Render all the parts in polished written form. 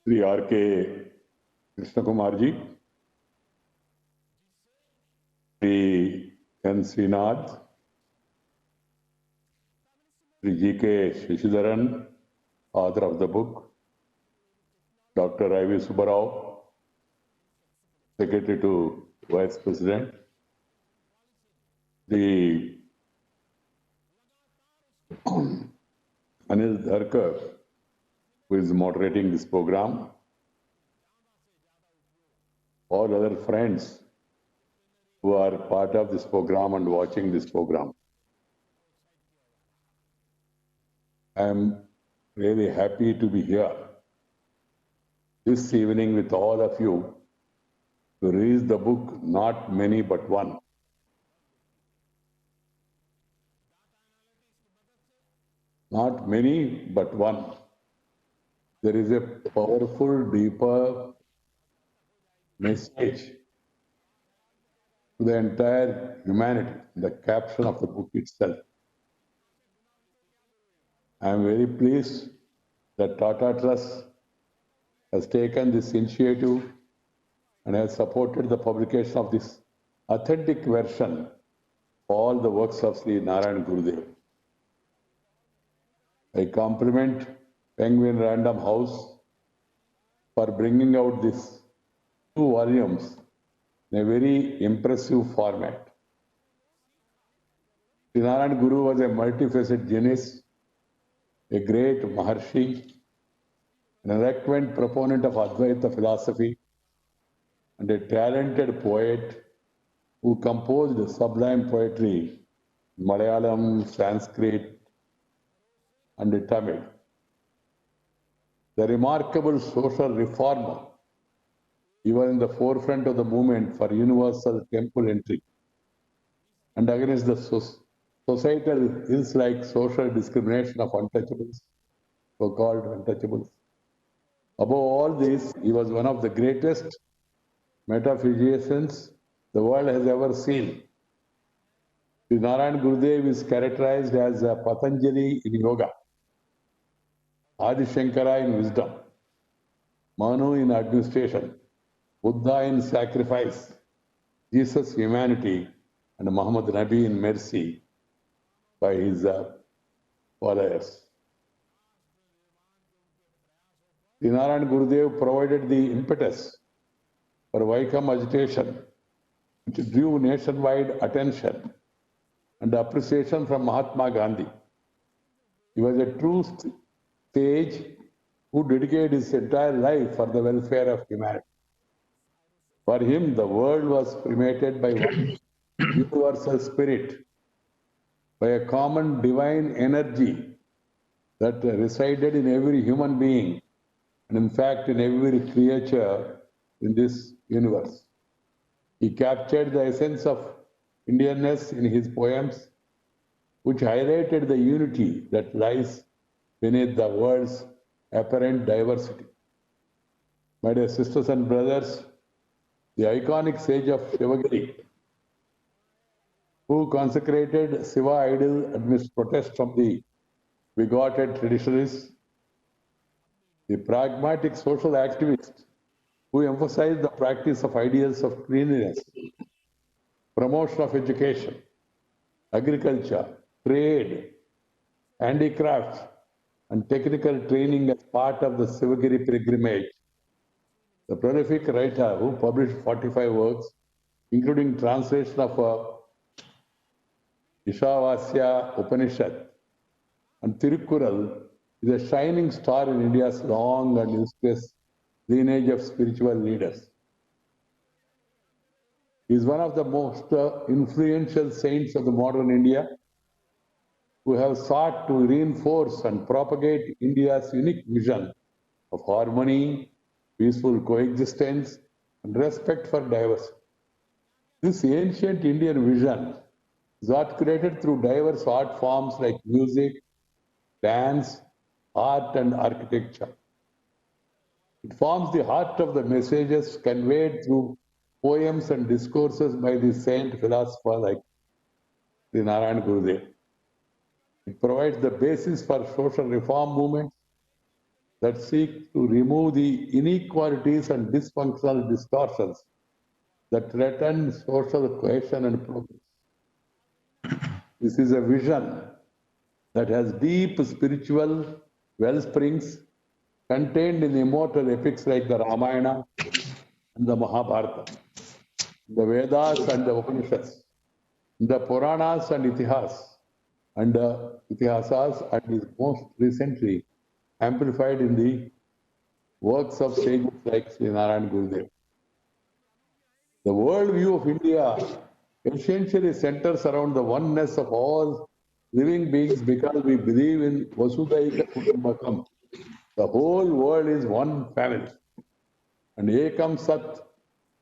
Shri R.K. Krishna Kumar ji, Shri N. Srinath, Shri G.K. Shishidharan, author of the book, Dr. I.V. Subbarao, Secretary to Vice President, the Anil Dharkar, who is moderating this program, all other friends who are part of this program and watching this program. I am really happy to be here this evening with all of you to read the book Not Many But One. Not many but one. There is a powerful, deeper message to the entire humanity, the caption of the book itself. I am very pleased that Tata Trust has taken this initiative and has supported the publication of this authentic version of all the works of Sri Narayan Gurudev. I compliment Penguin Random House for bringing out these 2 volumes in a very impressive format. Sri Narayan Guru was a multifaceted genius, a great Maharshi, an eloquent proponent of Advaita philosophy, and a talented poet who composed sublime poetry in Malayalam, Sanskrit, and Tamil. The remarkable social reformer, he was in the forefront of the movement for universal temple entry and against the societal ills like social discrimination of untouchables, so-called untouchables. Above all this, he was one of the greatest metaphysicians the world has ever seen. Sri Narayan Gurudev is characterized as a Patanjali in yoga, Adi Shankara in wisdom, Manu in administration, Buddha in sacrifice, Jesus humanity, and Muhammad Nabi in mercy by his followers. Sri Narayan Gurudev provided the impetus for Vaikam agitation, which drew nationwide attention and appreciation from Mahatma Gandhi. He was a true sage who dedicated his entire life for the welfare of humanity. For him, the world was permeated by one universal spirit, by a common divine energy that resided in every human being and, in fact, in every creature in this universe. He captured the essence of Indianness in his poems, which highlighted the unity that lies beneath the world's apparent diversity. My dear sisters and brothers, the iconic sage of Shivagiri, who consecrated Shiva idol amidst protest from the bigoted traditionalists, the pragmatic social activist who emphasized the practice of ideals of cleanliness, promotion of education, agriculture, trade, handicrafts, and technical training as part of the Shivagiri pilgrimage. The prolific writer who published 45 works, including translation of Ishavasya Upanishad and Tirukkural, is a shining star in India's long and illustrious lineage of spiritual leaders. He is one of the most influential saints of the modern India who have sought to reinforce and propagate India's unique vision of harmony, peaceful coexistence, and respect for diversity. This ancient Indian vision is articulated through diverse art forms like music, dance, art, and architecture. It forms the heart of the messages conveyed through poems and discourses by the saint philosopher like Sri Narayan Gurudev. It provides the basis for social reform movements, that seek to remove the inequalities and dysfunctional distortions that threaten social cohesion and progress. This is a vision that has deep spiritual well springs contained in immortal epics like the Ramayana and the Mahabharata, the Vedas and the Upanishads, the Puranas and Itihasas, and is most recently amplified in the works of sages like Sri Narayan Gurudev. The worldview of India essentially centers around the oneness of all living beings because we believe in Vasudhaika Kutumbakam. The whole world is one family. And Ekam Sat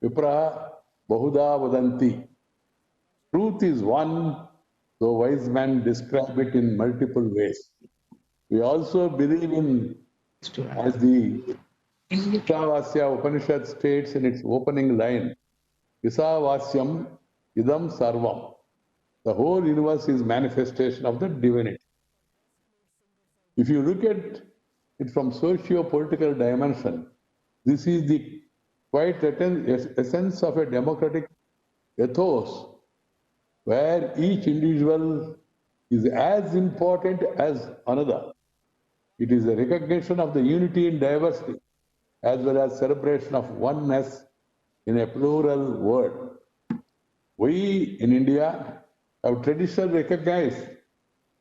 Vipraha Bahuda Vadanti. Truth is one, though wise men describe it in multiple ways. We also believe in, as the Ishavasya Upanishad states in its opening line, Isavasyam Idam Sarvam. The whole universe is manifestation of the divinity. If you look at it from socio-political dimension, this is the quite essence of a democratic ethos where each individual is as important as another. It is a recognition of the unity in diversity as well as celebration of oneness in a plural world. We in India have traditionally recognized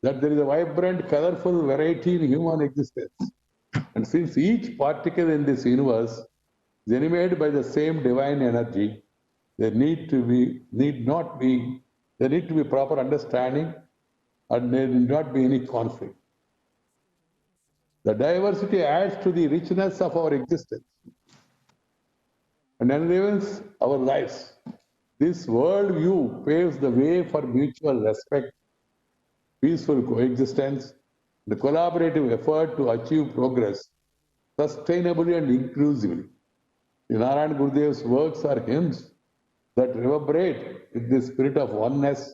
that there is a vibrant, colorful variety in human existence. And since each particle in this universe is animated by the same divine energy, there need to be proper understanding and there need not be any conflict. The diversity adds to the richness of our existence and enrivals our lives. This worldview paves the way for mutual respect, peaceful coexistence, the collaborative effort to achieve progress sustainably and inclusively. The Narayan Gurudev's works are hymns that reverberate with the spirit of oneness,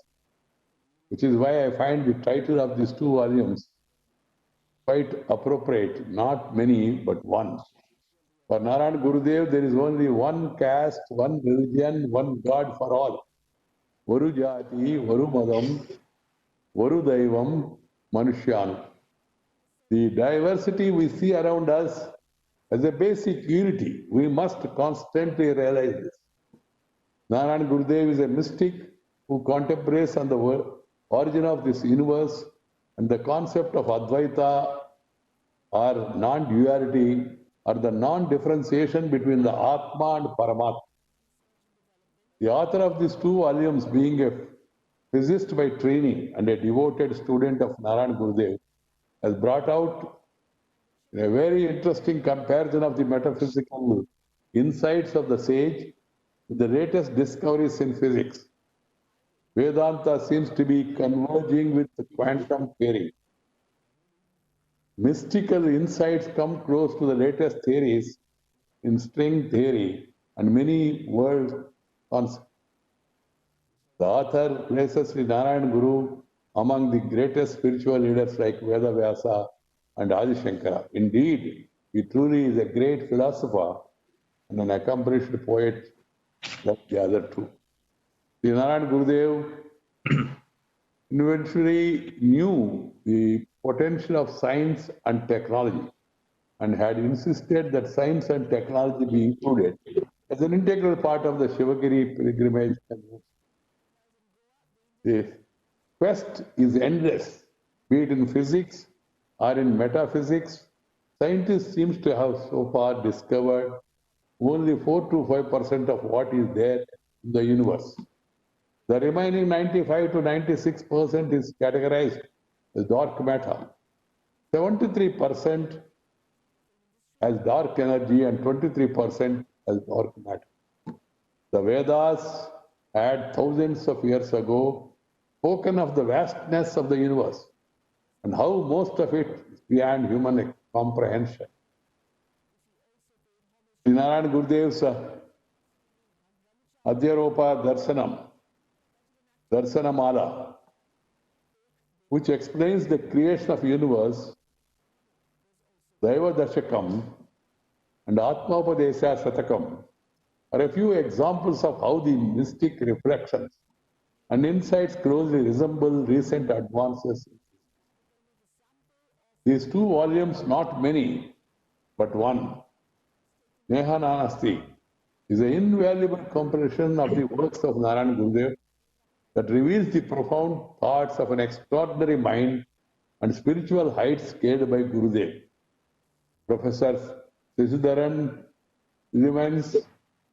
which is why I find the title of these two volumes quite appropriate, not many, but one. For Narayan Gurudev, there is only one caste, one religion, one God for all. Varu Jati, Varu Madam, Varu Daivam, Manushyanu. The diversity we see around us as a basic unity, we must constantly realize this. Narayan Gurudev is a mystic who contemplates on the origin of this universe and the concept of Advaita or non-duality or the non-differentiation between the Atma and Paramatma. The author of these two volumes, being a physicist by training and a devoted student of Narayan Gurudev, has brought out a very interesting comparison of the metaphysical insights of the sage with the latest discoveries in physics. Vedanta seems to be converging with the quantum theory. Mystical insights come close to the latest theories in string theory and many world concepts. The author places Sri Narayan Guru among the greatest spiritual leaders like Veda Vyasa and Adi Shankara. Indeed, he truly is a great philosopher and an accomplished poet like the other two. Sri Narayan Gurudev eventually knew the potential of science and technology and had insisted that science and technology be included as an integral part of the Shivagiri pilgrimage. The quest is endless, be it in physics or in metaphysics. Scientists seem to have so far discovered only 4 to 5% of what is there in the universe. The remaining 95 to 96% is categorized as dark matter, 73% as dark energy, and 23% as dark matter. The Vedas had thousands of years ago spoken of the vastness of the universe and how most of it is beyond human comprehension. Sri Narayan Gurudev's Adhyaropa Darsanamala, which explains the creation of universe, Daiva Dashakam, and Atmapadesha Shatakam are a few examples of how the mystic reflections and insights closely resemble recent advances. These two volumes, not many, but one, Neha Nanasti, is an invaluable comprehension of the works of Narayan Gurudev that reveals the profound thoughts of an extraordinary mind and spiritual heights scaled by Gurudev. Professor Sisudharan remains the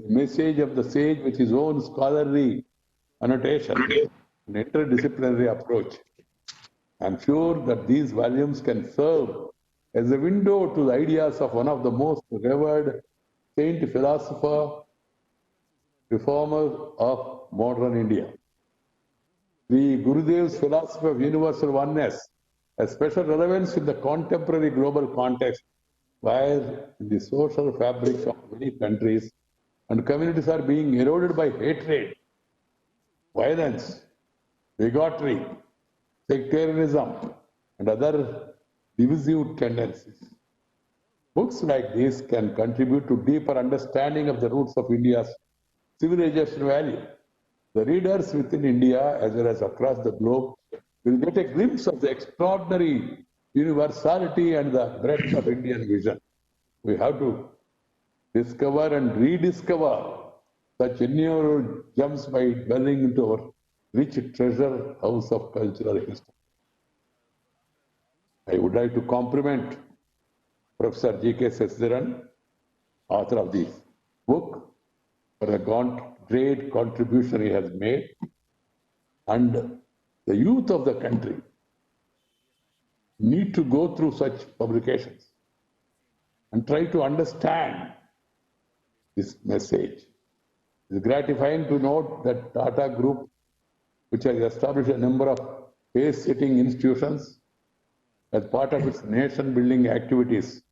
message of the sage with his own scholarly annotation and interdisciplinary approach. I'm sure that these volumes can serve as a window to the ideas of one of the most revered saint philosopher, reformer of modern India. The Gurudev's philosophy of universal oneness has special relevance in the contemporary global context, where the social fabric of many countries and communities are being eroded by hatred, violence, bigotry, sectarianism, and other divisive tendencies. Books like these can contribute to deeper understanding of the roots of India's civilization value. The readers within India as well as across the globe will get a glimpse of the extraordinary universality and the breadth of Indian vision. We have to discover and rediscover such innumerable gems by dwelling into our rich treasure house of cultural history. I would like to compliment Professor G.K. Sesdharan, author of this book, for the great contribution he has made, and the youth of the country need to go through such publications and try to understand this message. It is gratifying to note that Tata Group, which has established a number of pace-setting institutions as part of its nation-building activities,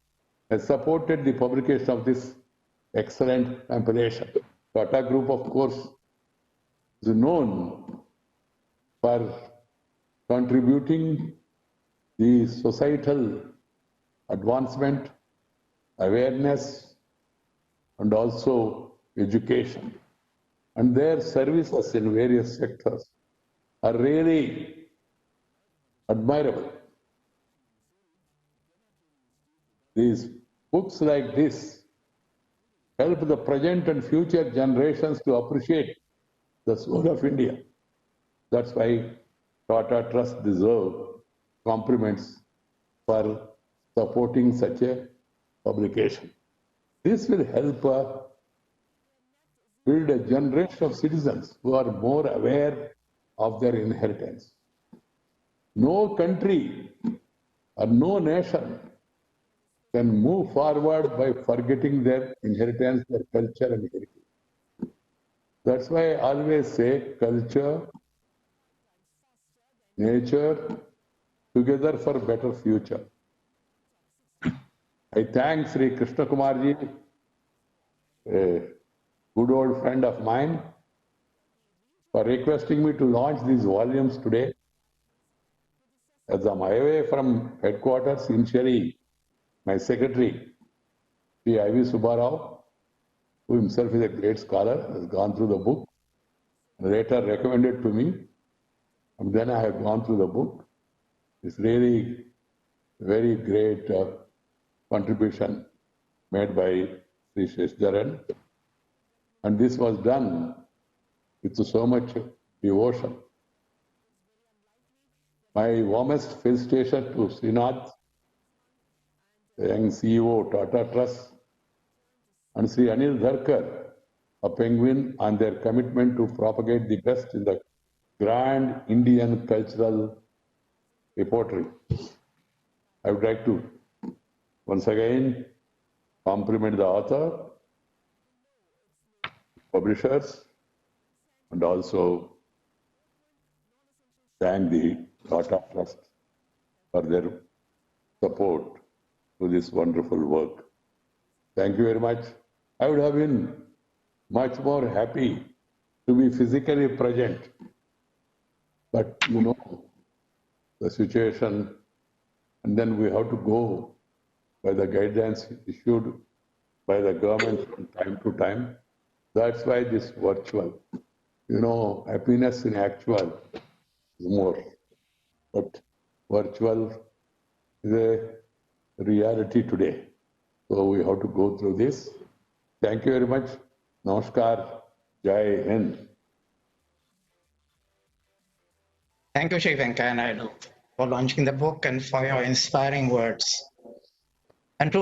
has supported the publication of this excellent compilation. Tata Group, of course, is known for contributing the societal advancement, awareness, and also education. And their services in various sectors are really admirable. These books like this help the present and future generations to appreciate the soul of India. That's why Tata Trust deserves compliments for supporting such a publication. This will help build a generation of citizens who are more aware of their inheritance. No country or no nation can move forward by forgetting their inheritance, their culture and heritage. That's why I always say culture, nature, together for better future. I thank Sri Krishna Kumarji, a good old friend of mine, for requesting me to launch these volumes today. As I'm away from headquarters, initially my secretary, Sri I.V. Subbarao, who himself is a great scholar, has gone through the book, later recommended to me, and then I have gone through the book. It's really very great contribution made by Sri Sesdharan, and this was done with so much devotion. My warmest felicitation to Srinath, the young CEO Tata Trust, and Sri Anil Dharkar, a penguin, and their commitment to propagate the best in the grand Indian cultural repertory. I would like to once again compliment the author, publishers, and also thank the Tata Trust for their support to this wonderful work. Thank you very much. I would have been much more happy to be physically present, but you know, the situation, and then we have to go by the guidelines issued by the government from time to time. That's why this virtual, happiness in actual is more, but virtual is a reality today. So we have to go through this. Thank you very much. Namaskar. Jai Hind. Thank you, Sri Venkaya Naidu, for launching the book and for your inspiring words. And truly,